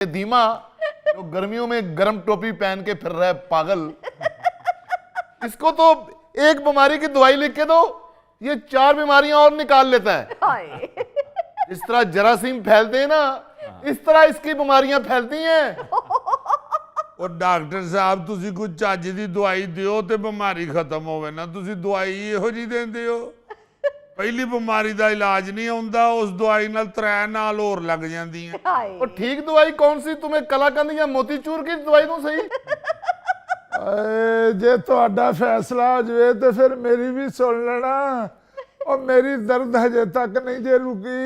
धीमा जो गर्मियों में गर्म टोपी पहन के फिर रहा है पागल, इसको तो एक बीमारी की दवाई लिख के दो, ये 4 बीमारियां और निकाल लेता है। इस तरह जरासीम फैलते हैं ना, इस तरह इसकी बीमारियां फैलती हैं। और डॉक्टर साहब तुसी कुछ ਚੱਜ ਦੀ ਦਵਾਈ ਦਿਓ ਤੇ ਬਿਮਾਰੀ ਖਤਮ ਹੋਵੇ ਨਾ, ਤੁਸੀਂ ਦਵਾਈ ਇਹੋ ਜੀ ਦਿੰਦੇ ਹੋ। ਪਹਿਲੀ ਬਿਮਾਰੀ ਦਾ ਇਲਾਜ ਨਹੀਂ ਹੁੰਦਾ, ਉਸ ਦਵਾਈ ਨਾਲ 3 ਨਾਲ ਹੋਰ ਲੱਗ ਜਾਂਦੀਆਂ। और ठीक दवाई कौन सी, तुम्हें कलाकंद या मोतीचूर की दवाई दूं सही? ਜੇ ਤੁਹਾਡਾ ਫੈਸਲਾ ਹੋ ਜਾਵੇ ਤੇ ਫਿਰ ਮੇਰੀ ਵੀ ਸੁਣ ਲੈਣਾ। और मेरी दर्द हजे तक नहीं जे रुकी।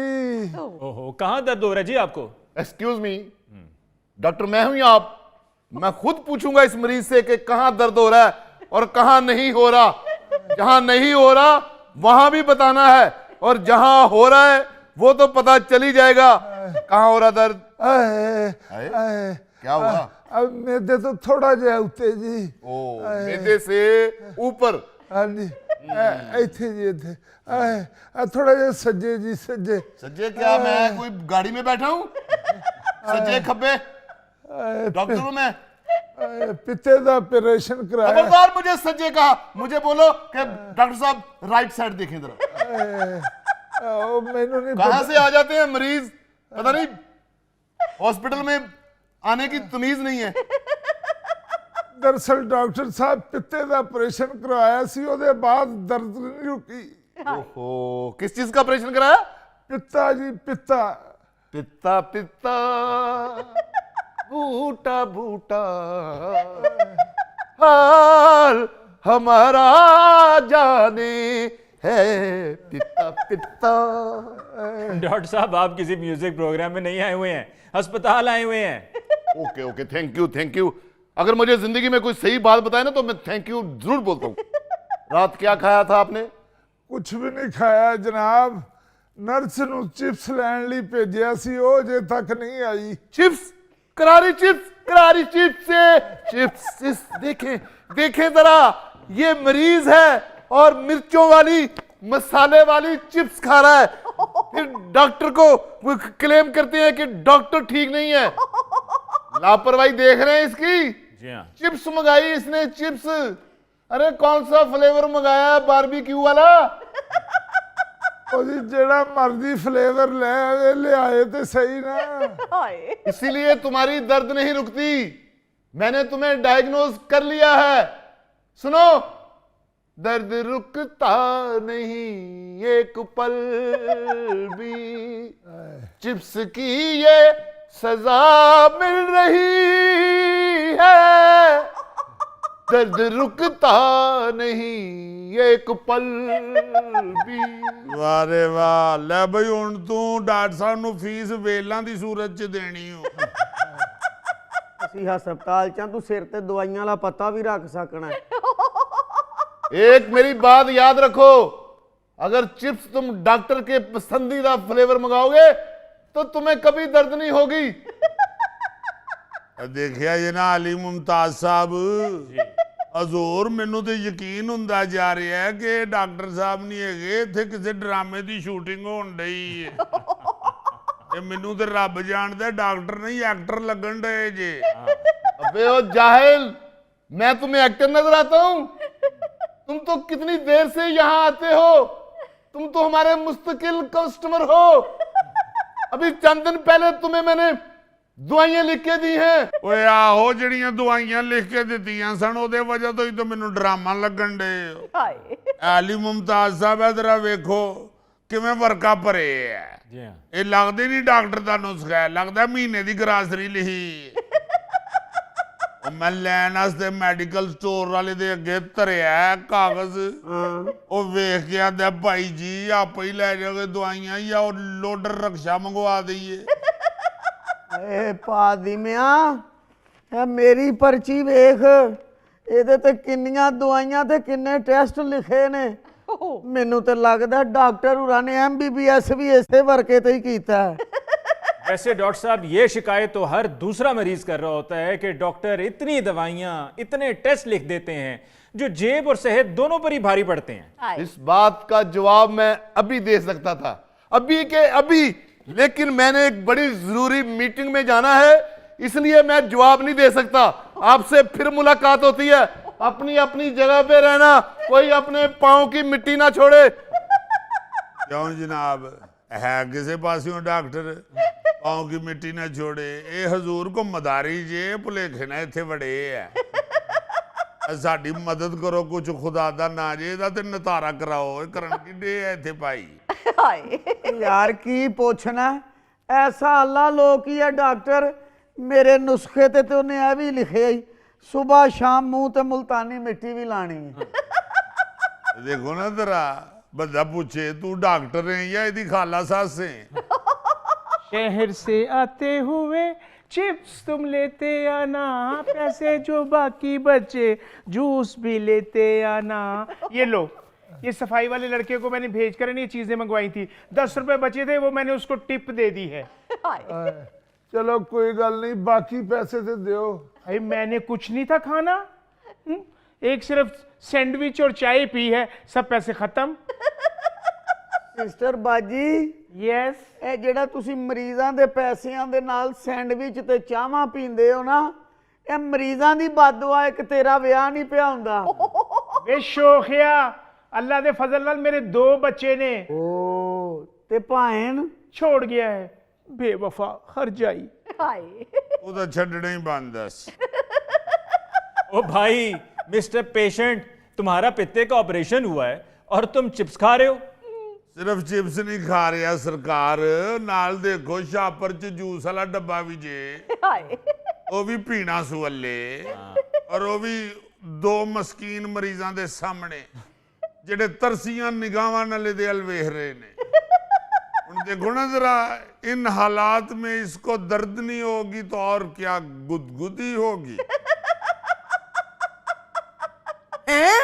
ओहो, कहाँ दर्द हो रहा है जी आपको? एक्सक्यूज मी, डॉक्टर मैं हूं या आप? मैं खुद पूछूंगा इस मरीज से कि कहां दर्द हो रहा है और कहां नहीं हो रहा। जहां नहीं हो रहा वहां भी बताना है, और जहां हो रहा है वो तो पता चल ही जाएगा कहां हो रहा दर्द। क्या हुआ? अब मेरे तो थोड़ा जिहा उत्ते जी। ओ, मेदे से ऊपर? हाँ जी, इत्थे जी इत्थे। थोड़ा जिहा सज्जे जी, सज्जे। सज्जे क्या मैं कोई गाड़ी में बैठा हूं? सज्जे खब्बे डॉक्टर हूं मैं। पित्ते दा ऑपरेशन कराया। खबरदार मुझे सज्जे कहा, मुझे बोलो कि डॉक्टर साहब राइट साइड देखें जरा। मैनू नहीं कहां से आ जाते हैं मरीज, पता नहीं, हॉस्पिटल में आने की तमीज नहीं है। दरअसल डॉक्टर साहब पित्ते दा ऑपरेशन करवाया सी, ओदे बाद दर्द नहीं रुकी। ओहो, किस चीज का ऑपरेशन कराया? पित्ता जी, पित्ता। पित्ता पित्ता बूटा बूटा हाल हमारा जाने है, पित्ता पित्ता। डॉक्टर साहब आप किसी म्यूजिक प्रोग्राम में नहीं आए हुए हैं, अस्पताल आए हुए हैं। Okay okay, thank you thank you. अगर मुझे जिंदगी में कोई सही बात बताए ना तो मैं थैंक यू जरूर बोलता हूँ। रात क्या खाया था आपने? कुछ भी नहीं खाया जनाब। नर्स नू चिप्स लैन लई भेजिया सी, ओ जे तक नहीं आई। चिप्स, करारी चिप्स, करारी चिप्स से चिप्स। देखें देखें जरा, ये मरीज है और मिर्चों वाली मसाले वाली चिप्स खा रहा है, फिर डॉक्टर को वो क्लेम करते हैं कि डॉक्टर ठीक नहीं है। लापरवाही देख रहे हैं इसकी। जी हाँ। चिप्स मंगाई इसने, चिप्स। अरे कौन सा फ्लेवर मंगाया है, बारबेक्यू वाला? जी जेड़ा मर्जी फ्लेवर ले आए तो सही ना। इसीलिए तुम्हारी दर्द नहीं रुकती, मैंने तुम्हें डायग्नोज कर लिया है। सुनो, दर्द रुकता नहीं एक पल भी, चिप्स की ये सजा मिल रही है। दर्द रुकता नहीं एक पल भी। ਵਾਹ ਰੇ ਵਾਹ, ਲੈ ਬਈ ਹੁਣ ਤੂੰ ਡਾਕਟਰ ਸਾਹਿਬ ਨੂੰ ਫੀਸ ਵੇਲਾਂ ਦੀ ਸੂਰਤ ਚ ਦੇਣੀ ਹੋ। ਅਸੀਂ ਹਸਪਤਾਲ ਚ ਤੂੰ ਸਿਰ ਤੇ ਦਵਾਈਆਂ ਵਾਲਾ ਪਤਾ ਵੀ ਰੱਖ ਸਕਣਾ। एक मेरी बात याद रखो, अगर चिप्स तुम डॉक्टर के पसंदीदा फ्लेवर मंगाओगे तो तुम्हें कभी दर्द नहीं होगी। ਦੇਖਿਆ ਜੇ ਨਾ ਅਲੀ ਮੁਮਤਾਜ਼ ਸਾਹਿਬ, ਹਜ਼ੂਰ ਮੈਨੂੰ ਤੇ ਯਕੀਨ ਹੁੰਦਾ ਜਾ ਰਿਹਾ ਹੈ ਕਿ ਡਾਕਟਰ ਸਾਹਿਬ ਨਹੀਂ ਹੈਗੇ, ਇੱਥੇ ਕਿਸੇ ਡਰਾਮੇ ਦੀ ਸ਼ੂਟਿੰਗ ਹੋਣ ਡਈ ਹੈ। ਇਹ ਮੈਨੂੰ ਤੇ ਰੱਬ ਜਾਣਦਾ, ਡਾਕਟਰ ਨਹੀਂ ਐਕਟਰ ਲੱਗਣ ਡਏ ਜੇ। अबे ओ जाहिल, मैं तुम्हें एक्टर नजर आता हूं? तुम तो कितनी देर से यहां आते हो, तुम तो हमारे मुस्तकिल कस्टमर हो। अभी चंद दिन पहले तुम्हें मैंने दवाइयां लिख के दी हैं। ਓਏ ਆਹੋ, ਜਿਹੜੀਆਂ ਦਵਾਈਆਂ ਲਿਖ ਕੇ ਦਿੱਤੀਆਂ ਸਨ ਉਹਦੇ ਵਜ੍ਹਾ ਤੋਂ ਹੀ ਤਾਂ ਮੈਨੂੰ ਡਰਾਮਾ ਲੱਗਣ ਡੇ। ਅਲੀ ਮੁਮਤਾਜ਼ ਸਾਹਿਬ ਇਧਰ ਵੇਖੋ ਕਿਵੇਂ ਵਰਕਾ ਭਰੇ ਆ। जी हाँ। ਇਹ ਲੱਗਦੇ ਨਹੀਂ ਡਾਕਟਰ ਦਾ ਨੁਸਖਾ ਹੈ, ਲੱਗਦਾ ਮਹੀਨੇ ਦੀ ਗਰਾਸਰੀ ਲਿਖੀ। ਉਹ ਮੈਂ ਲੈਣ ਵਾਸਤੇ ਮੈਡੀਕਲ ਸਟੋਰ ਵਾਲੇ ਦੇ ਅੱਗੇ ਧਰਿਆ ਕਾਗਜ਼, ਉਹ ਵੇਖ ਕੇ ਆਂਦਾ ਭਾਈ ਜੀ ਆਪੇ ਹੀ ਲੈ ਜਾਓਗੇ ਦਵਾਈਆਂ ਜਾਂ ਉਹ ਲੋਡਰ ਰਕਸ਼ਾ ਮੰਗਵਾ ਦਈਏ। ਏ ਪਾਦੀਮਿਆ, ਇਹ ਮੇਰੀ ਪਰਚੀ ਵੇਖ, ਇਹਦੇ ਤੇ ਕਿੰਨੀਆਂ ਦਵਾਈਆਂ ਤੇ ਕਿੰਨੇ ਟੈਸਟ ਲਿਖੇ ਨੇ। ਮੈਨੂੰ ਤੇ ਲੱਗਦਾ ਡਾਕਟਰ ਹੁਰਾਂ ਨੇ MBBS ਵੀ ਇਸੇ ਵਰਕੇ ਤੇ ਹੀ ਕੀਤਾ ਹੈ। वैसे डॉक्टर साहब ये शिकायत तो हर दूसरा मरीज कर रहा होता है कि डॉक्टर इतनी दवाइयां, इतने टेस्ट लिख देते हैं जो जेब और सेहत दोनों पर ही भारी पड़ते हैं। इस बात का जवाब मैं अभी दे सकता था, अभी के अभी, लेकिन मैंने एक बड़ी जरूरी मीटिंग में जाना है, इसलिए मैं जवाब नहीं दे सकता। आपसे फिर मुलाकात होती है। अपनी अपनी जगह पे रहना, कोई अपने पाँव की मिट्टी ना छोड़े। क्यों जनाब, है किसी पासियों डॉक्टर पाँव की मिट्टी ना छोड़े? ये हजूर को मदारी जे भुलेखे ना इत्थे बड़े है। साडी मदद करो, कुछ खुदा दा ना जे ਇਹਦਾ ਤੇ ਨਤਾਰਾ ਕਰਾਓ। ਇਹ ਕਰਨ ਕਿੱਡੇ ਐ ਇੱਥੇ ਭਾਈ? यार की पूछना, ऐसा अल्लाह लोग ही है डॉक्टर। मेरे नुस्खे ते उन्हें यह भी लिखे ही, सुबह शाम मुंह ते मुल्तानी मिट्टी भी लानी है। देखो ना तेरा बंदा पूछे तू डॉक्टर है या ਇਹਦੀ ਖਾਲਾ ਸੱਸ है? शहर से आते हुए चिप्स तुम लेते आना, पैसे जो बाकी बचे जूस भी लेते आना। ये लो, ये सफाई वाले लड़के को मैंने भेज कर ये चीजें मंगवाई थी, 10 रुपए बचे थे, वो मैंने उसको टिप दे दी है। चलो कोई गल नहीं, बाकी पैसे तो दो। भाई मैंने कुछ नहीं था खाना, एक सिर्फ सैंडविच और चाय पी है, सब पैसे खत्म। सिस्टर बाजी, यस ਇਹ ਜਿਹੜਾ ਤੁਸੀਂ ਮਰੀਜ਼ਾਂ ਦੇ ਪੈਸਿਆਂ ਦੇ ਨਾਲ ਸੈਂਡਵਿਚ ਤੇ ਚਾਹਾਂ ਪੀਂਦੇ ਹੋ ਨਾ, ਇਹ ਮਰੀਜ਼ਾਂ ਦੀ ਬਦਦੁਆ ਹੈ ਕਿ ਤੇਰਾ ਵਿਆਹ ਨਹੀਂ ਪਿਆ ਹੁੰਦਾ। ਵੇ ਸ਼ੋਖਿਆ, अल्लाह दे फजल नाल मेरे 2 बच्चे ने। ਓ ਤੇ ਭਾਣ छोड़ गया है बेवफा हरजाई। ਉਹਦਾ ਛੱਡਣਾ ਹੀ ਬੰਦ ਦੱਸ। ओ भाई मिस्टर पेशेंट, तुम्हारा पित्ते का ऑपरेशन हुआ है और तुम चिप्स खा रहे हो। ਸਿਰਫ ਚਿਪਸ ਨਹੀਂ ਖਾ ਰਿਹਾ ਸਰਕਾਰ, ਨਾਲ ਦੇਖੋ ਸ਼ਾਪਰ ਚ ਜੂਸ ਵਾਲਾ ਡੱਬਾ ਵੀ ਜੇ, ਉਹ ਵੀ ਪੀਣਾ ਸੁਵੱਲੇ, ਔਰ ਉਹ ਵੀ 2 ਮਸਕੀਨ ਮਰੀਜ਼ਾਂ ਦੇ ਸਾਹਮਣੇ ਜਿਹੜੇ ਤਰਸੀਆਂ ਨਿਗਾਹਾਂ ਨਾਲ ਇਹਦੇ ਵੱਲ ਵੇਖ ਰਹੇ ਨੇ। ਹੁਣ देखो ना जरा, इन हालात में इसको दर्द नहीं होगी तो और क्या गुदगुदी होगी। हैं?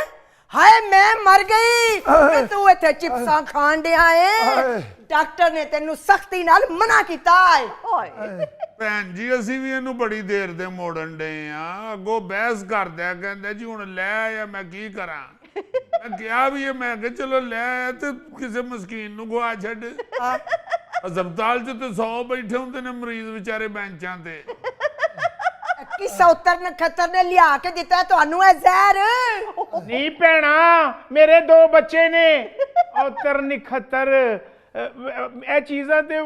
हाय मैं मर गई कि तू इत्थे चिप्सां खान दिया है। डॉक्टर ने तेनू सख्ती नाल मना कीता है। ਭੈਣ ਜੀ ਅਸੀਂ ਵੀ ਇਹਨੂੰ ਬੜੀ ਦੇਰ ਦੇ ਮੋੜਨ ਡੇ ਆ, ਅੱਗੋਂ ਬਹਿਸ ਕਰਦਾ, ਕਹਿੰਦਾ ਜੀ ਹੁਣ ਲੈ ਆਇਆ ਮੈਂ ਕੀ ਕਰਾਂ। ਮੈਂ ਕਿਹਾ ਵੀ ਇਹ, ਮੈਂ ਕਿਹਾ ਚਲੋ ਲੈ ਆਇਆ ਤੇ ਕਿਸੇ ਮਸਕੀਨ ਨੂੰ ਗਵਾ ਛੱਡ। ਹਸਪਤਾਲ 'ਚ ਤੇ 100 ਬੈਠੇ ਹੁੰਦੇ ਨੇ ਮਰੀਜ਼ ਵਿਚਾਰੇ ਬੈਂਚਾਂ ਤੇ। किस उतर नखत्र ने लिया के दिता है तुहानू है जहर? नहीं भैना, मेरे 2 बच्चे ने औतर निखतर ਇਹ ਚੀਜ਼ਾਂ ਤੇ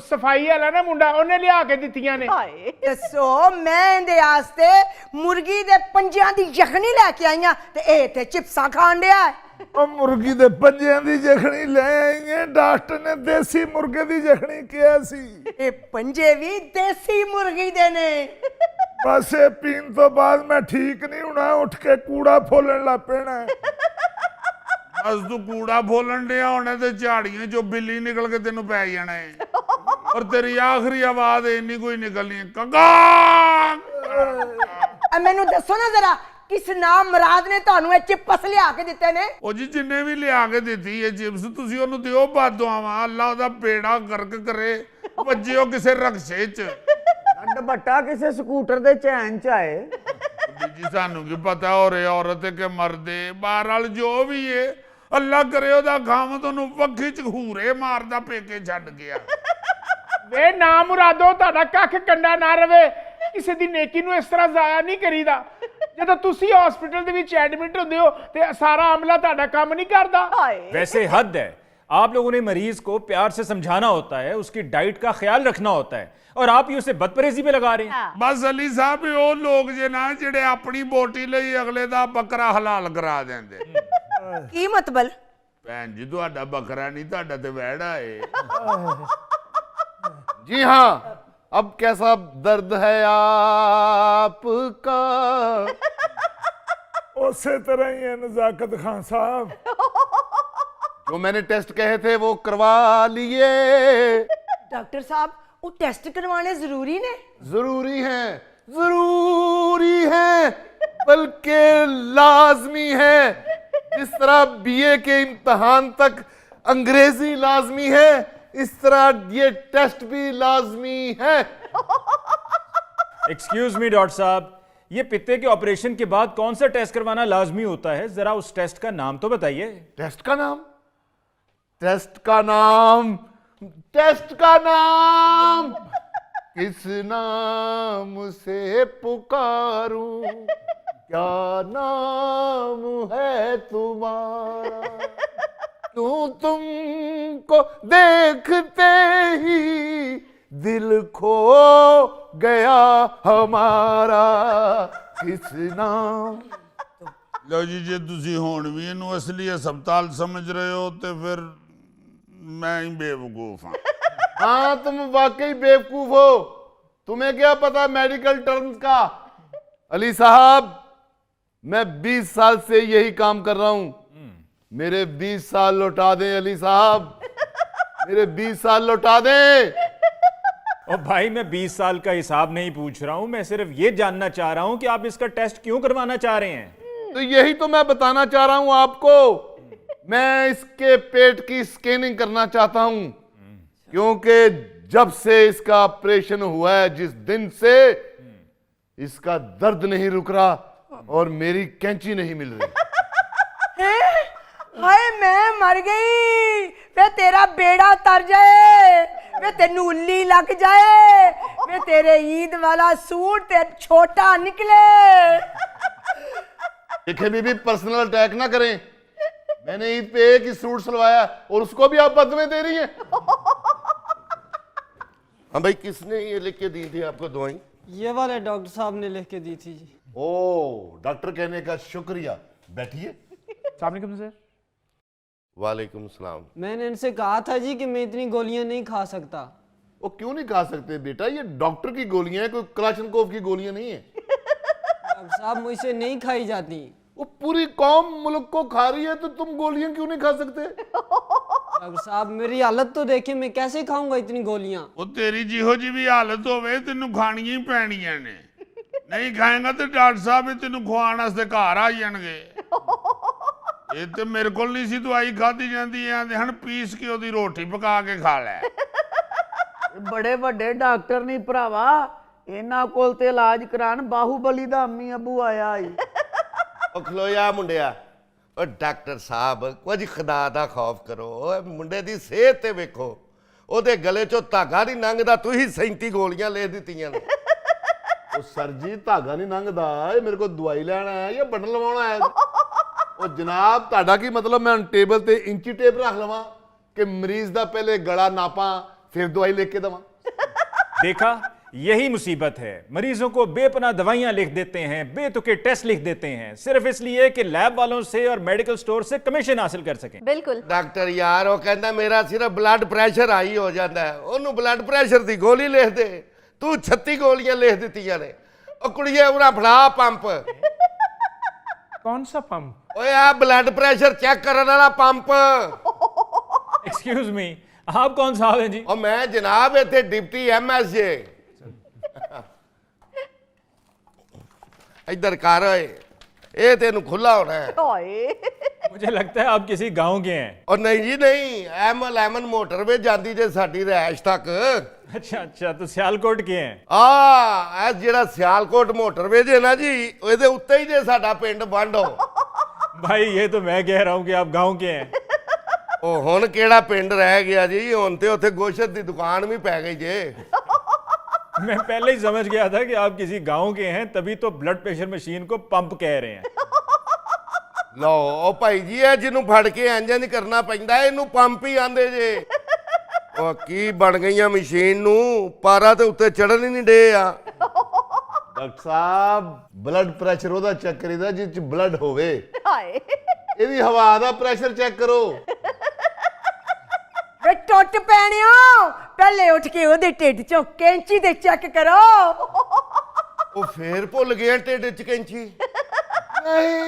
ਸਫਾਈ ਵਾਲਾ ਨਾ ਮੁੰਡਾ ਉਹਨੇ ਲਿਆ ਕੇ ਦਿੱਤੀਆਂ ਨੇ। दसो मैं इंदे वास्ते मुर्गी दे पंजियां दी यखनी लेके आई हां ते ए ते चिप्सां खान दिया है। ਉਹ ਮੁਰਗੀ ਦੇ ਪੰਜਿਆਂ ਦੀ ਜਖਣੀ ਲੈ ਆਈਏ, ਡਾਕਟਰ ਨੇ ਦੇਸੀ ਮੁਰਗੇ ਦੀ ਜਖਣੀ ਕਿਹਾ ਸੀ। ए पंजे भी देसी मुर्गी दे ने। ਬਸ ਇਹ ਪੀਣ ਤੋਂ ਬਾਅਦ ਮੈਂ ਠੀਕ ਨਹੀਂ ਹੋਣਾ, ਉੱਠ ਕੇ ਕੂੜਾ ਫੋਲਣ ਲੱਗ ਪੈਣਾ। ਬਸ ਤੂੰ ਕੂੜਾ ਫੋਲਣ ਡਿਆ ਹੋਣਾ ਤੇ ਝਾੜੀਆਂ 'ਚੋਂ ਬਿੱਲੀ ਨਿਕਲ ਕੇ ਤੈਨੂੰ ਪੈ ਜਾਣਾ ਹੈ, ਔਰ ਤੇਰੀ ਆਖਰੀ ਆਵਾਜ਼ ਇੰਨੀ ਕੋਈ ਨਿਕਲਣੀ ਹੈ, ਕੰਗਾ। मैनू दसो ना जरा, किस नाम मुराद ने तुहानू ए चिप्स लिया के दिते ने? ਉਹ ਜੀ ਜਿੰਨੇ ਵੀ ਲਿਆ ਕੇ ਦਿੱਤੀ ਹੈ ਚਿਪਸ, ਤੁਸੀਂ ਉਹਨੂੰ ਦਿਓ ਬਾਦੁਆਵਾਂ, ਅੱਲਾ ਉਹਦਾ ਬੇੜਾ ਗਰਕ ਕਰੇ, ਵੱਜੇ ਉਹ ਕਿਸੇ ਰਕਸ਼ੇ 'ਚ। ਦੁਪੱਟਾ ਕਿਸੇ ਸਕੂਟਰ ਦੇ ਚੈਨ ਚ ਆਏ। ਜੀ ਸਾਨੂੰ ਕੀ ਪਤਾ ਹੋ ਰਿਹਾ ਔਰਤ ਕਿ ਮਰਦੇ, ਬਹਰਹਾਲ ਜੋ ਵੀ ਹੈ, ਅੱਲਾ ਕਰੇ ਉਹਦਾ ਖਾਮਦ ਉਹਨੂੰ ਵੱਖੀ 'ਚ ਹੂਰੇ ਮਾਰਦਾ ਪੇਕੇ ਛੱਡ ਗਿਆ। ਵੇ ਨਾ ਮੁਰਾਦੋ, ਤੁਹਾਡਾ ਕੱਖ ਕੰਡਾ ਨਾ ਰਵੇ। ਕਿਸੇ ਦੀ ਨੇਕੀ ਨੂੰ ਇਸ ਤਰ੍ਹਾਂ ਜ਼ਾਇਆ ਨਹੀਂ ਕਰੀਦਾ। ਜਦੋਂ ਤੁਸੀਂ ਹਸਪੀਟਲ ਦੇ ਵਿੱਚ ਐਡਮਿਟ ਹੁੰਦੇ ਹੋ ਤੇ ਸਾਰਾ ਅਮਲਾ ਤੁਹਾਡਾ ਕੰਮ ਨਹੀਂ ਕਰਦਾ। वैसे हद है, आप लोगों ने मरीज को प्यार से समझाना होता है, उसकी डाइट का ख्याल रखना होता है, और आप ही उसे बदपरहेजी पे लगा रहे हैं। ਬਸ ਅਲੀ ਸਾਹਿਬ ਉਹ ਲੋਕ ਜੇ ਨਾ ਜਿਹੜੇ ਆਪਣੀ ਬੋਟੀ ਲਈ ਅਗਲੇ ਦਾ ਬੱਕਰਾ ਹਲਾਲ ਕਰਾ ਦਿੰਦੇ। की मतलब? ਭੈਣ ਜੀ ਤੁਹਾਡਾ ਬੱਕਰਾ ਨਹੀਂ, ਤੁਹਾਡਾ ਤੇ ਵਹਿੜਾ ਏ। जी हाँ, अब कैसा दर्द है आपका? ਉਸੇ ਤਰ੍ਹਾਂ ਹੀ ਹੈ ਨਜ਼ਾਕਤ ਖਾਨ ਸਾਹਿਬ। जो मैंने टेस्ट कहे थे वो करवा लिए। डॉक्टर साहब, वो टेस्ट करवाने जरूरी ने? जरूरी है, जरूरी है, बल्कि लाजमी है। जिस तरह बीए के इम्तिहान तक अंग्रेजी लाजमी है, इस तरह ये टेस्ट भी लाजमी है। एक्सक्यूज मी डॉक्टर साहब, ये पित्ते के ऑपरेशन के बाद कौन सा टेस्ट करवाना लाजमी होता है? जरा उस टेस्ट का नाम तो बताइए। टेस्ट का नाम, टेस्ट का नाम, टेस्ट का नाम, किस नाम से पुकारूं, क्या नाम है तुम्हारा, क्यों तुमको देखते ही दिल खो गया हमारा, किस नाम। ਲਓ ਜੀ, ਜੇ ਤੁਸੀਂ ਹੁਣ ਵੀ ਇਹਨੂੰ ਅਸਲੀ ਹਸਪਤਾਲ ਸਮਝ ਰਹੇ ਹੋ ਤੇ ਫਿਰ मैं ही बेवकूफ हूँ। हाँ, तुम वाकई बेवकूफ हो, तुम्हें क्या पता मेडिकल टर्म्स का। अली साहब, मैं 20 साल से यही काम कर रहा हूं, मेरे 20 साल लौटा दें अली साहब, मेरे 20 साल लौटा दें। और भाई मैं 20 साल का हिसाब नहीं पूछ रहा हूं, मैं सिर्फ ये जानना चाह रहा हूं कि आप इसका टेस्ट क्यों करवाना चाह रहे हैं। तो यही तो मैं बताना चाह रहा हूं आपको, मैं इसके पेट की स्कैनिंग करना चाहता हूं, क्योंकि जब से इसका ऑपरेशन हुआ है, जिस दिन से इसका दर्द नहीं रुक रहा और मेरी कैंची नहीं मिल रही। हाय मैं मर गई, वे तेरा बेड़ा तर जाए, वे तेनू उल्ली लग जाए, वे तेरे ईद वाला सूट ते छोटा निकले। देखे बीबी, पर्सनल अटैक ना करें, मैंने ईद पे एक ही सूट सिलवाया और उसको भी आप बदले दे रही हैं। हाँ भाई, किसने ये लिख के दी थी आपको दवाई? ये वाले डॉक्टर साहब ने लिख के दी थी जी। ओ, डॉक्टर कहने का शुक्रिया, बैठिए। अस्सलाम वालेकुम सर। वालेकुम सलाम। मैंने इनसे कहा था जी कि मैं इतनी गोलियां नहीं खा सकता। वो क्यों नहीं खा सकते बेटा, ये डॉक्टर की गोलियां हैं, कोई कलाशनकोव की गोलियां नहीं है। डॉक्टर साहब, मुझसे नहीं खाई जाती। वो पूरी कौम मुल्क को खा रही है, तो तुम गोलियां क्यों नहीं खा सकते? डॉक्टर साहब, मेरी हालत तो देखिए, मैं कैसे खाऊंगा इतनी गोलियां। ਉਹ ਤੇਰੀ ਜਿਹੋ ਜੀ ਵੀ ਹਾਲਤ ਹੋਵੇ ਤੈਨੂੰ ਖਾਣੀਆਂ ਹੀ ਪੈਣੀਆਂ ਨੇ, ਨਹੀਂ ਖਾਏਗਾ ਤੇ ਡਾਕਟਰ ਸਾਹਿਬ ਇਹ ਤੈਨੂੰ ਖਵਾਉਣ ਵਾਸਤੇ ਘਰ ਆ ਜਾਣਗੇ। ਇਹ ਤੇ ਮੇਰੇ ਕੋਲ ਨਹੀਂ ਸੀ ਦਵਾਈ ਖਾਧੀ ਜਾਂਦੀ, ਆਂਦੇ ਹਨ ਪੀਸ ਕੇ ਉਹਦੀ ਰੋਟੀ ਪਕਾ ਕੇ ਖਾ ਲੈ। ਬੜੇ ਵੱਡੇ ਡਾਕਟਰ ਨਹੀਂ ਭਰਾਵਾ, ਇਹਨਾਂ ਕੋਲ ਤੇ ਇਲਾਜ ਕਰਾਣ ਬਾਹੂਬਲੀ ਦਾ ਅੰਮੀ ਅਬੂ ਆਇਆ ਈ। ਉਹ ਖਲੋਇਆ ਮੁੰਡਿਆ, ਉਹ ਡਾਕਟਰ ਸਾਹਿਬ ਕੁਝ ਖੁਦਾ ਦਾ ਖੌਫ ਕਰੋ, ਓਏ ਮੁੰਡੇ ਦੀ ਸਿਹਤ ਤੇ ਵੇਖੋ, ਉਹਦੇ ਗਲੇ ਚੋਂ ਧਾਗਾ ਨਹੀਂ ਲੰਘਦਾ, ਤੁਸੀਂ 37 ਗੋਲੀਆਂ ਲੈ ਦਿੱਤੀਆਂ ਨੇ। ਉਹ ਸਰ ਜੀ, ਧਾਗਾ ਨਹੀਂ ਲੰਘਦਾ, ਇਹ ਮੇਰੇ ਕੋਲ ਦਵਾਈ ਲੈਣ ਆਇਆ ਜਾਂ ਬਟਨ ਲਵਾਉਣ ਆਇਆ? ਉਹ ਜਨਾਬ, ਤੁਹਾਡਾ ਕੀ ਮਤਲਬ ਮੈਂ ਟੇਬਲ ਤੇ ਇੰਚੀ ਟੇਪ ਰੱਖ ਲਵਾਂ ਕਿ ਮਰੀਜ਼ ਦਾ ਪਹਿਲੇ ਗਲਾ ਨਾਪਾਂ ਫਿਰ ਦਵਾਈ ਲਿਖ ਕੇ ਦਵਾਂ? देखा, यही मुसीबत है, मरीजों को बेपनाह दवाइयां लिख देते हैं, बेतुके टेस्ट लिख देते हैं, सिर्फ इसलिए कि लैब वालों से और मेडिकल स्टोर से कमीशन हासिल कर सकें। बिल्कुल। ਡਾਕਟਰ ਯਾਰ, ਉਹ ਕਹਿੰਦਾ ਮੇਰਾ ਸਿਰਫ ਬਲੱਡ ਪ੍ਰੈਸ਼ਰ ਹਾਈ ਹੋ ਜਾਂਦਾ ਹੈ, ਉਹਨੂੰ ਬਲੱਡ ਪ੍ਰੈਸ਼ਰ ਦੀ ਗੋਲੀ ਲਿਖ ਦੇ, ਤੂੰ 36 ਗੋਲੀਆਂ ਲਿਖ ਦਿੱਤੀਆਂ ਨੇ। ਉਹ ਕੁੜੀਏ, ਉਹਨਾਂ ਫੜਾ ਪੰਪ। कौन सा पंप? ਓਏ ਆ ਬਲੱਡ ਪ੍ਰੈਸ਼ਰ ਚੈੱਕ ਕਰਨ ਵਾਲਾ ਪੰਪ। एक्सक्यूज मी, आप कौन साहब हैं जी? ਉਹ ਮੈਂ ਜਨਾਬ ਇੱਥੇ ਡਿਪਟੀ ਐਮਐਸਜੇ। ਇੱਧਰ ਕਰ ਓਏ, ਇਹ ਤੈਨੂੰ ਖੁੱਲਾ ਹੋਣਾ ਹੈ। ਹਾਏ मुझे लगता है आप किसी गांव के हैं। ਉਹ ਨਹੀਂ ਜੀ ਨਹੀਂ, M11 ਮੋਟਰਵੇ ਜਾਂਦੀ ਜੇ ਸਾਡੀ ਰਿਹਾਇਸ਼ ਤੱਕ। अच्छा अच्छा, तो सियालकोट के हैं। ਇਹ ਜਿਹੜਾ ਸਿਆਲਕੋਟ ਮੋਟਰਵੇ ਜੇ ਨਾ ਜੀ, ਇਹਦੇ ਉੱਤੇ ਹੀ ਜੇ ਸਾਡਾ ਪਿੰਡ ਬੰਡ ਹੋ। भाई ये तो मैं कह रहा हूं कि आप गांव के हैं। ਉਹ ਹੁਣ ਕਿਹੜਾ ਪਿੰਡ ਰਹਿ ਗਿਆ ਜੀ, ਹੁਣ ਤੇ ਉੱਥੇ ਗੋਸ਼ਤ ਦੀ ਦੁਕਾਨ ਵੀ ਪੈ ਗਈ ਜੇ। मैं पहले ही समझ गया था कि आप किसी गांव के हैं, तभी तो ब्लड प्रेशर मशीन को पंप कह रहे हैं। ਲਓ ਉਹ ਭਾਈ ਜੀ, ਇਹ ਜਿਹਨੂੰ ਫੜ ਕੇ ਇੰਜ ਕਰਨਾ ਪੈਂਦਾ, ਇਹਨੂੰ ਪੰਪ ਹੀ ਆਂਦੇ ਜੇ। ਉਹ ਕੀ ਬਣ ਗਈਆਂ ਮਸ਼ੀਨ ਨੂੰ, ਪਾਰਾ ਤੇ ਉੱਤੇ ਚੜਨ ਹੀ ਨਹੀਂ ਡੇ ਆ। ਡਾਕਟਰ ਸਾਹਿਬ, ਬਲੱਡ ਪ੍ਰੈਸ਼ਰ ਉਹਦਾ ਚੈੱਕ ਕਰੀਦਾ ਜਿਸ ਚ ਬਲੱਡ ਹੋਵੇ। ਹਾਏ ਇਹਦੀ ਹਵਾ ਦਾ ਪ੍ਰੈਸ਼ਰ ਚੈੱਕ ਕਰੋ। ਵੇ ਟੁੱਟ ਪੈਣਿਓ, ਪਹਿਲੇ ਉੱਠ ਕੇ ਉਹਦੇ ਢਿੱਡ ਚੋਂ ਕੈਂਚੀ ਦੇ ਚੈੱਕ ਕਰੋ। ਉਹ ਫੇਰ ਭੁੱਲ ਗਿਆ ਢਿੱਡ ਚ ਕੈਂਚੀ। ਨਹੀਂ